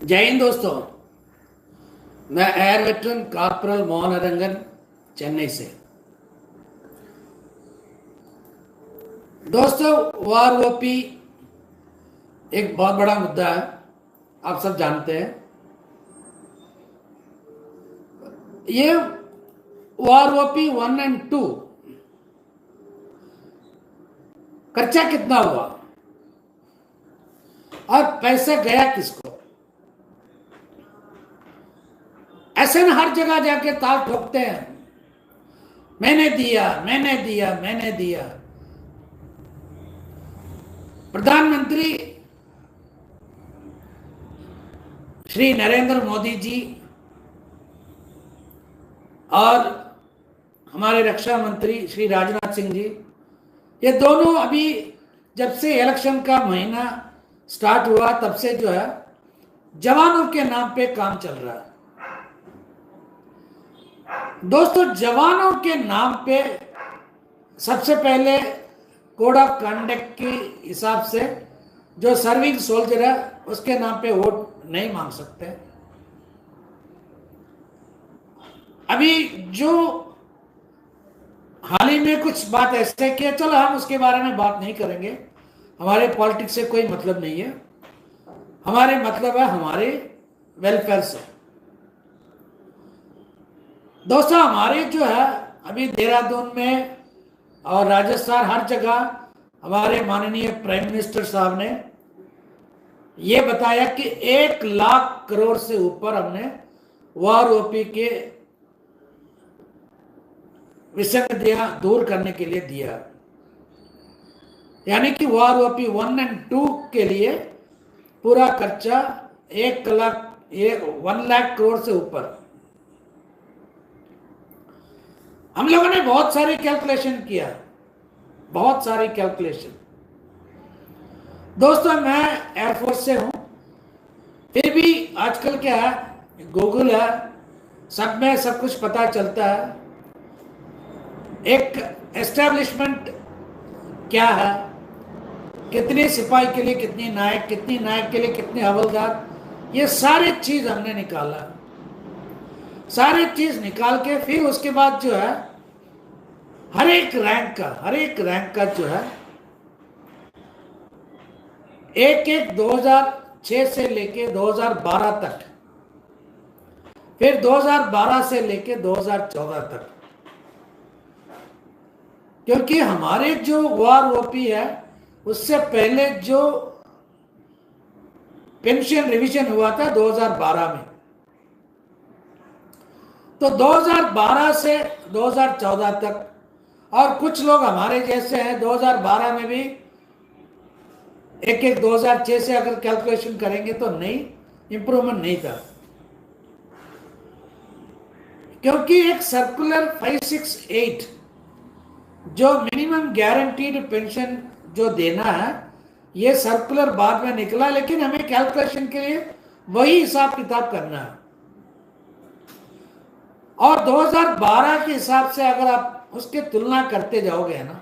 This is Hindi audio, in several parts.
जय हिंद दोस्तों। मैं एयर वेटरन कॉर्पोरल मोहन रंगन चेन्नई से। दोस्तों, वार ओपी एक बहुत बड़ा मुद्दा है, आप सब जानते हैं। ये वार ओपी 1 और 2 खर्चा कितना हुआ और पैसा गया किसको? ऐसे न हर जगह जाके ताल ठोकते हैं, मैंने दिया मैंने दिया मैंने दिया। प्रधानमंत्री श्री नरेंद्र मोदी जी और हमारे रक्षा मंत्री श्री राजनाथ सिंह जी, ये दोनों अभी जब से इलेक्शन का महीना स्टार्ट हुआ तब से जो है जवानों के नाम पे काम चल रहा है। दोस्तों, जवानों के नाम पे सबसे पहले कोड ऑफ कंडक्ट के हिसाब से जो सर्विंग सोल्जर है उसके नाम पे वोट नहीं मांग सकते। अभी जो हाल ही में कुछ बात ऐसे कि चलो हम उसके बारे में बात नहीं करेंगे, हमारे पॉलिटिक्स से कोई मतलब नहीं है, हमारे मतलब है हमारे वेलफेयर से। दोस्तों, हमारे जो है अभी देहरादून में और राजस्थान हर जगह हमारे माननीय प्राइम मिनिस्टर साहब ने ये बताया कि 1 लाख करोड़ से ऊपर हमने वार ओपी के विसंगतियां दूर करने के लिए दिया। यानी कि वार ओपी 1 और 2 के लिए पूरा खर्चा 1 लाख करोड़ से ऊपर। हम लोगों ने बहुत सारी कैलकुलेशन किया, बहुत सारी कैलकुलेशन। दोस्तों, मैं एयरफोर्स से हूं, फिर भी आजकल क्या है, गूगल है, सब में सब कुछ पता चलता है। एक एस्टेब्लिशमेंट क्या है, कितने सिपाही के लिए कितनी नायक, कितनी नायक के लिए कितने हवलदार, ये सारी चीज हमने निकाला। सारी चीज निकाल के फिर उसके बाद जो है हर एक रैंक का जो है 2006 से लेके 2012 तक, फिर 2012 से लेके 2014 तक, क्योंकि हमारे जो वार ओपी है उससे पहले जो पेंशन रिवीजन हुआ था 2012 में, तो 2012 से 2014 तक, और कुछ लोग हमारे जैसे हैं 2012 में भी 2006 से अगर कैलकुलेशन करेंगे तो नहीं, इंप्रूवमेंट नहीं था। क्योंकि एक सर्कुलर 568 जो मिनिमम गारंटीड पेंशन जो देना है, ये सर्कुलर बाद में निकला, लेकिन हमें कैलकुलेशन के लिए वही हिसाब किताब करना है। और 2012 के हिसाब से अगर आप उसकी तुलना करते जाओगे ना,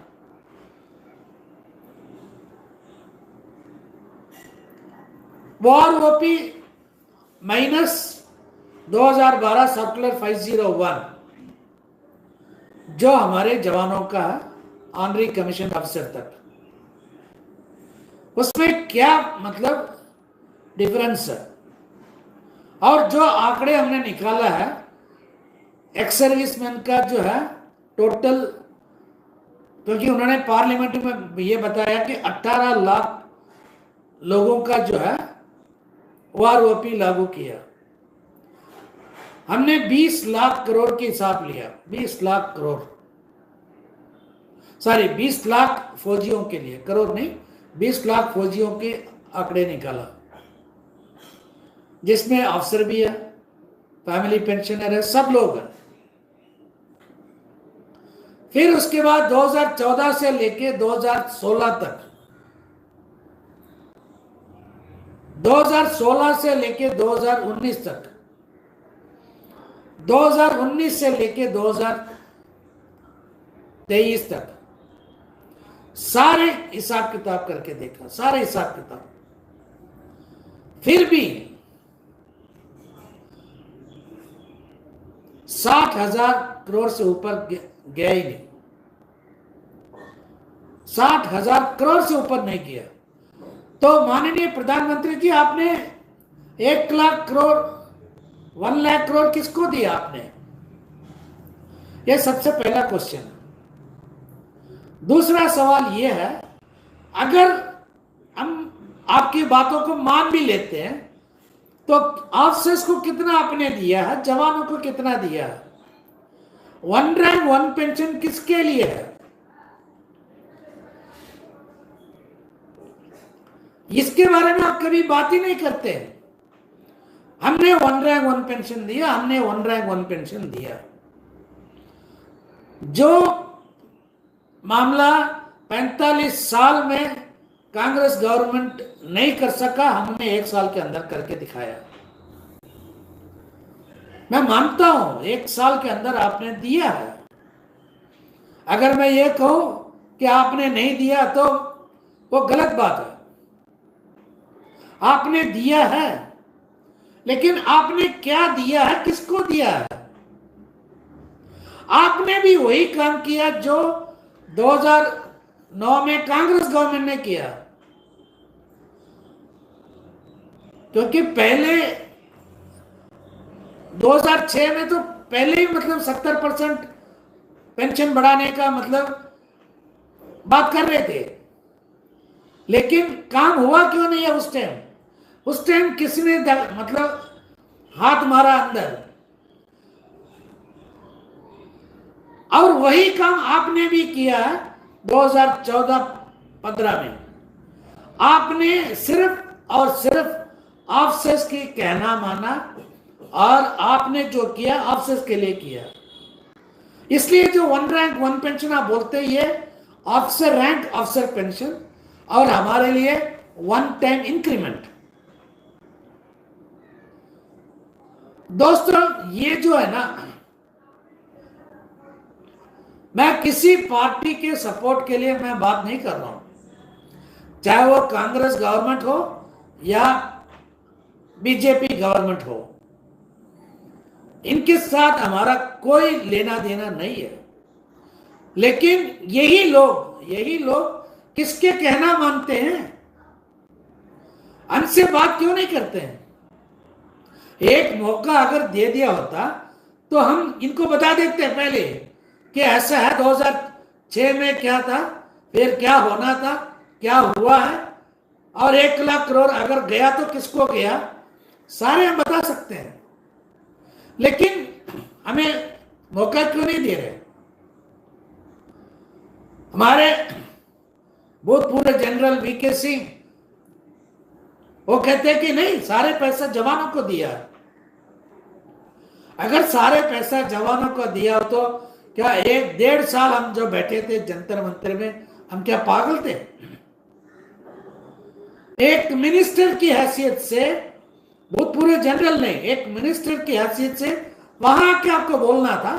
वार ओपी माइनस 2012 सर्कुलर 501 जो हमारे जवानों का ऑनरी कमीशन अफसर तक, उसमें क्या मतलब डिफरेंस है। और जो आंकड़े हमने निकाला है एक्स सर्विसमैन का जो है टोटल, क्योंकि उन्होंने पार्लियामेंट में ये बताया कि 18 लाख लोगों का जो है वार ओपी लागू किया। हमने 20 लाख करोड़ के हिसाब लिया, 20 लाख करोड़, सॉरी 20 लाख फौजियों के लिए, करोड़ नहीं, 20 लाख फौजियों के आंकड़े निकाला, जिसमें अफसर भी है, फैमिली पेंशनर है, सब लोग हैं। फिर उसके बाद 2014 से लेके 2016 तक, 2016 से लेके 2019 तक, 2019 से लेके 2023 तक सारे हिसाब किताब करके देखा, सारे हिसाब किताब। फिर भी 60,000 करोड़ से ऊपर गया ही नहीं, 60,000 करोड़ से ऊपर नहीं किया। तो माननीय प्रधानमंत्री जी, आपने 1 लाख करोड़ 1 लाख करोड़ किसको दिया आपने? यह सबसे पहला क्वेश्चन। दूसरा सवाल यह है, अगर हम आपकी बातों को मान भी लेते हैं तो ऑफिसर्स को कितना आपने दिया है, जवानों को कितना दिया है? 1 रैंक 1 पेंशन किसके लिए है? इसके बारे में आप कभी बात ही नहीं करते। हमने 1 रैंक 1 पेंशन दिया, हमने 1 रैंक 1 पेंशन दिया। जो मामला 45 साल में कांग्रेस गवर्नमेंट नहीं कर सका, हमने 1 साल के अंदर करके दिखाया। मैं मानता हूं 1 साल के अंदर आपने दिया है। अगर मैं ये कहूं कि आपने नहीं दिया तो वो गलत बात है। आपने दिया है, लेकिन आपने क्या दिया है, किसको दिया है? आपने भी वही काम किया जो 2009 में कांग्रेस गवर्नमेंट ने किया। क्योंकि पहले 2006 में तो पहले ही मतलब 70% पेंशन बढ़ाने का मतलब बात कर रहे थे, लेकिन काम हुआ क्यों नहीं है उस टाइम? उस टाइम किसी ने मतलब हाथ मारा अंदर, और वही काम आपने भी किया 2014-15 में। आपने सिर्फ और सिर्फ ऑफिसर्स की कहना माना, और आपने जो किया ऑफिसर्स के लिए किया। इसलिए जो 1 रैंक 1 पेंशन आप बोलते ही है ऑफिसर रैंक ऑफिसर पेंशन, और हमारे लिए 1 टाइम इंक्रीमेंट। दोस्तों, ये जो है ना, मैं किसी पार्टी के सपोर्ट के लिए मैं बात नहीं कर रहा हूं, चाहे वो कांग्रेस गवर्नमेंट हो या बीजेपी गवर्नमेंट हो। इनके साथ हमारा कोई लेना देना नहीं है। लेकिन यही लोग किसके कहना मानते हैं? हमसे बात क्यों नहीं करते हैं? एक मौका अगर दे दिया होता तो हम इनको बता देते हैं पहले कि ऐसा है, 2006 में क्या था, फिर क्या होना था, क्या हुआ है, और 1 लाख करोड़ अगर गया तो किसको गया, सारे हम बता सकते हैं। लेकिन हमें मौका क्यों नहीं दे रहे? हमारे भूतपूर्व जनरल वीके सिंह वो कहते हैं कि नहीं, सारे पैसा जवानों को दिया। अगर सारे पैसा जवानों को दिया हो तो क्या 1-1.5 साल हम जो बैठे थे जंतर मंतर में, हम क्या पागल थे? एक मिनिस्टर की हैसियत से, भूतपूर्व जनरल ने एक मिनिस्टर की हैसियत से वहां आके आपको बोलना था।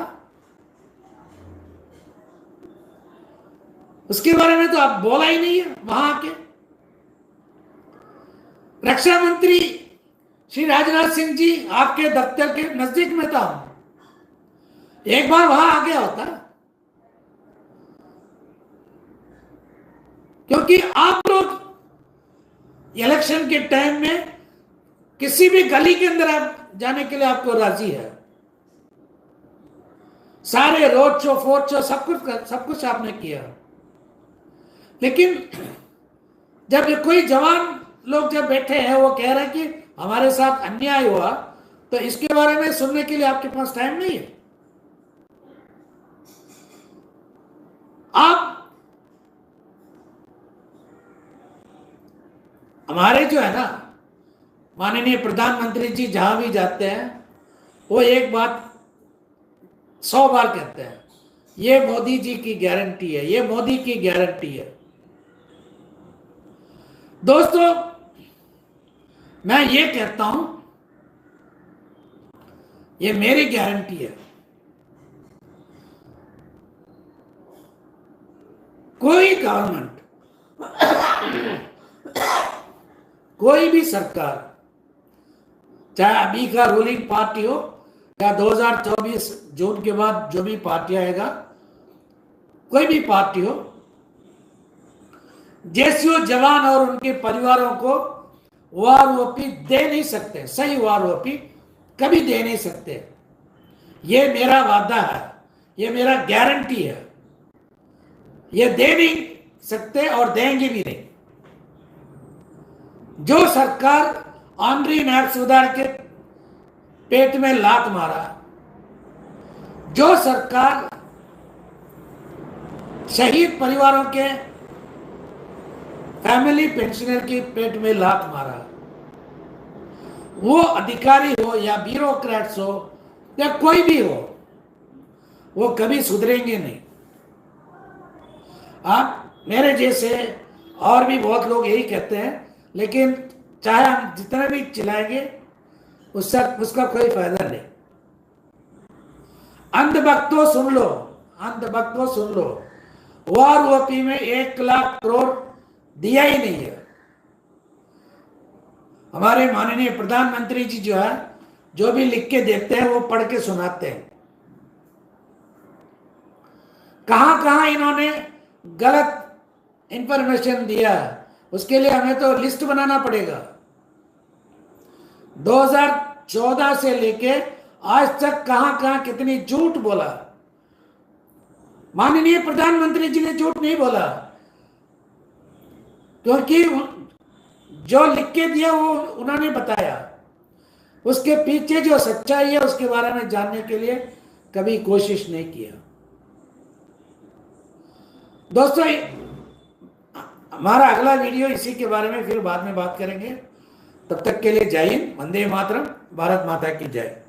उसके बारे में तो आप बोला ही नहीं है वहां आके। रक्षा मंत्री श्री राजनाथ सिंह जी आपके दफ्तर के नजदीक में था, एक बार वहां आ गया होता। क्योंकि आप लोग इलेक्शन के टाइम में किसी भी गली के अंदर आप जाने के लिए आपको राजी है, सारे रोड शो फोर्ट शो सब कुछ आपने किया। लेकिन जब ये कोई जवान लोग जब बैठे हैं, वो कह रहे हैं कि हमारे साथ अन्याय हुआ, तो इसके बारे में सुनने के लिए आपके पास टाइम नहीं है। आप हमारे जो है ना माननीय प्रधानमंत्री जी जहां भी जाते हैं वो एक बात 100 बार कहते हैं, ये मोदी जी की गारंटी है, ये मोदी की गारंटी है। दोस्तों, मैं ये कहता हूं, ये मेरी गारंटी है। कोई गवर्नमेंट, कोई भी सरकार, चाहे अभी का रूलिंग पार्टी हो या 2024 जून के बाद जो भी पार्टी आएगा, कोई भी पार्टी हो, जेसीओ जवान और उनके परिवारों को वारओपी दे नहीं सकते, सही वारओपी कभी दे नहीं सकते। ये मेरा वादा है, ये मेरा गारंटी है। ये दे नहीं सकते और देंगे भी नहीं। जो सरकार ऑनरी नैब सुधार के पेट में लात मारा, जो सरकार शहीद परिवारों के फैमिली पेंशनर के पेट में लात मारा, वो अधिकारी हो या ब्यूरोक्रेट्स हो या कोई भी हो, वो कभी सुधरेंगे नहीं। आप मेरे जैसे और भी बहुत लोग यही कहते हैं, लेकिन चाहे हम जितना भी चिल्लाएंगे उसका कोई फायदा नहीं। अंधभक्तों सुन लो, अंधभक्तों सुन लो, वारओपी में 1 लाख करोड़ दिया ही नहीं है। हमारे माननीय प्रधानमंत्री जी जो है, जो भी लिख के देते हैं वो पढ़ के सुनाते हैं। कहां कहां इन्होंने गलत इंफॉर्मेशन दिया, उसके लिए हमें तो लिस्ट बनाना पड़ेगा। 2014 से लेके आज तक कहां कहां कितनी झूठ बोला। माननीय प्रधानमंत्री जी ने झूठ नहीं बोला, क्योंकि जो लिख के दिया वो उन्होंने बताया। उसके पीछे जो सच्चाई है उसके बारे में जानने के लिए कभी कोशिश नहीं किया। दोस्तों, हमारा अगला वीडियो इसी के बारे में फिर बाद में बात करेंगे। तब तक के लिए जय हिंद, वंदे मातरम, भारत माता की जय।